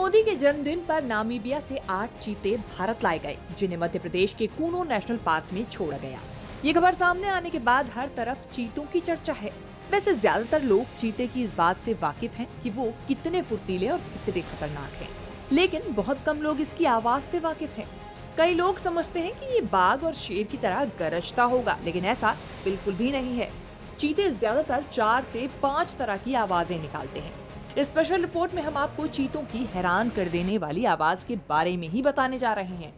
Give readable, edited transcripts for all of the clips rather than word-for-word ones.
मोदी के जन्मदिन पर नामीबिया से 8 चीते भारत लाए गए, जिन्हें मध्य प्रदेश के कूनो नेशनल पार्क में छोड़ा गया। ये खबर सामने आने के बाद हर तरफ चीतों की चर्चा है। वैसे ज्यादातर लोग चीते की इस बात से वाकिफ हैं कि वो कितने फुर्तीले और कितने खतरनाक हैं, लेकिन बहुत कम लोग इसकी आवाज से वाकिफ हैं। कई लोग समझते हैं कि ये बाघ और शेर की तरह गरजता होगा, लेकिन ऐसा बिल्कुल भी नहीं है। चीते ज्यादातर 4 से 5 तरह की आवाजें निकालते हैं। इस स्पेशल रिपोर्ट में हम आपको चीतों की हैरान कर देने वाली आवाज के बारे में ही बताने जा रहे हैं।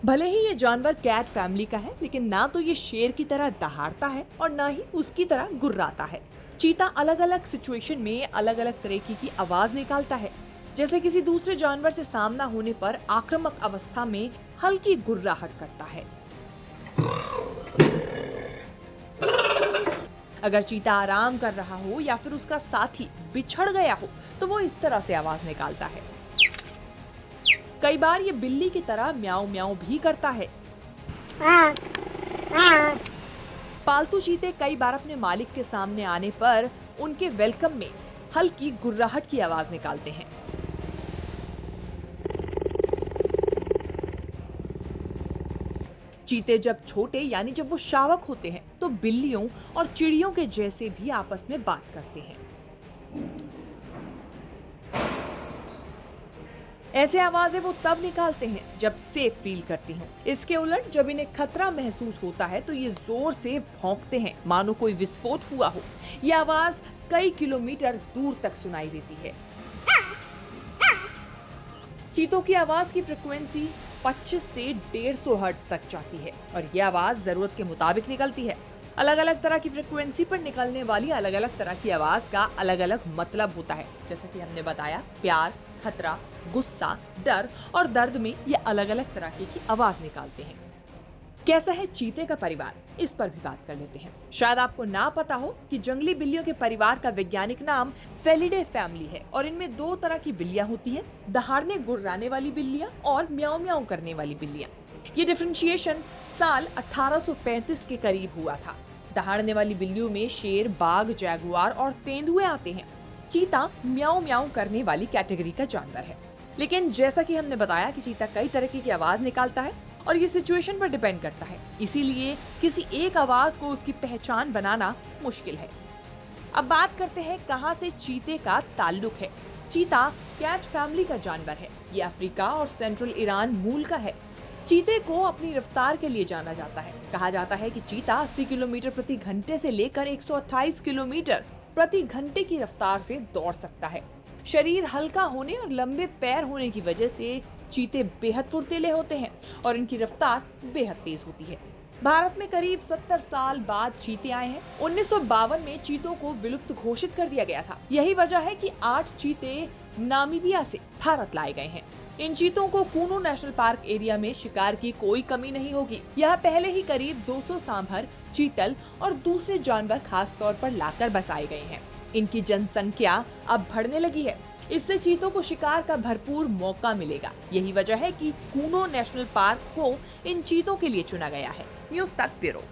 भले ही ये जानवर कैट फैमिली का है, लेकिन ना तो ये शेर की तरह दहाड़ता है और ना ही उसकी तरह गुर्राता है। चीता अलग अलग सिचुएशन में अलग अलग तरीके की आवाज निकालता है, जैसे किसी दूसरे जानवर से सामना होने पर आक्रामक अवस्था में हल्की गुर्राहट करता है। अगर चीता आराम कर रहा हो या फिर उसका साथी बिछड़ गया हो तो वो इस तरह से आवाज निकालता है। कई बार ये बिल्ली की तरह म्याऊ म्याऊ भी करता है। पालतू चीते कई बार अपने मालिक के सामने आने पर उनके वेलकम में हल्की गुर्राहट की आवाज निकालते हैं। चीते जब छोटे यानी जब वो शावक होते हैं तो बिल्लियों और चिड़ियों के जैसे भी आपस में बात करते हैं। ऐसे आवाजें वो तब निकालते हैं जब सेफ फील करती हों। इसके उलट जब इन्हें खतरा महसूस होता है तो ये जोर से भौंकते हैं, मानो कोई विस्फोट हुआ हो। ये आवाज कई किलोमीटर दूर तक सुनाई देती है। चीतों की आवाज की फ्रिक्वेंसी 25 से 150 हर्ट्ज तक जाती है और यह आवाज जरूरत के मुताबिक निकलती है। अलग अलग तरह की फ्रिक्वेंसी पर निकलने वाली अलग अलग तरह की आवाज का अलग अलग मतलब होता है। जैसे कि हमने बताया, प्यार, खतरा, गुस्सा, डर और दर्द में ये अलग अलग तरह की आवाज निकालते हैं। कैसा है चीते का परिवार, इस पर भी बात कर लेते हैं। शायद आपको ना पता हो कि जंगली बिल्लियों के परिवार का वैज्ञानिक नाम फेलिडे फैमिली है और इनमें 2 तरह की बिल्लियां होती हैं, दहाड़ने गुर्राने वाली बिल्लियां और म्याऊ म्याऊ करने वाली बिल्लियां। ये डिफरेंशिएशन साल 1835 के करीब हुआ था। दहाड़ने वाली बिल्लियों में शेर, बाघ, जैगुआर और तेंदुए आते हैं। चीता म्याऊ म्याऊ करने वाली कैटेगरी का जानवर है, लेकिन जैसा कि हमने बताया कि चीता कई तरह की आवाज निकालता है और ये सिचुएशन पर डिपेंड करता है, इसीलिए किसी एक आवाज को उसकी पहचान बनाना मुश्किल है। अब बात करते हैं कहां से चीते का ताल्लुक है। चीता कैट फैमिली का जानवर है। ये अफ्रीका और सेंट्रल ईरान मूल का है। चीते को अपनी रफ्तार के लिए जाना जाता है। कहा जाता है कि चीता 80 किलोमीटर प्रति घंटे से लेकर 128 किलोमीटर प्रति घंटे की रफ्तार से दौड़ सकता है। शरीर हल्का होने और लंबे पैर होने की वजह से चीते बेहद फुर्तीले होते हैं और इनकी रफ्तार बेहद तेज होती है। भारत में करीब 70 साल बाद चीते आए हैं। 1952 में चीतों को विलुप्त घोषित कर दिया गया था। यही वजह है कि 8 चीते नामीबिया से भारत लाए गए हैं। इन चीतों को कूनो नेशनल पार्क एरिया में शिकार की कोई कमी नहीं होगी। यहाँ पहले ही करीब 200 सांभर, चीतल और दूसरे जानवर खास तौर पर लाकर बसाए गए हैं। इनकी जनसंख्या अब बढ़ने लगी है, इससे चीतों को शिकार का भरपूर मौका मिलेगा। यही वजह है कि कूनो नेशनल पार्क को इन चीतों के लिए चुना गया है। न्यूज़ तक ब्यूरो।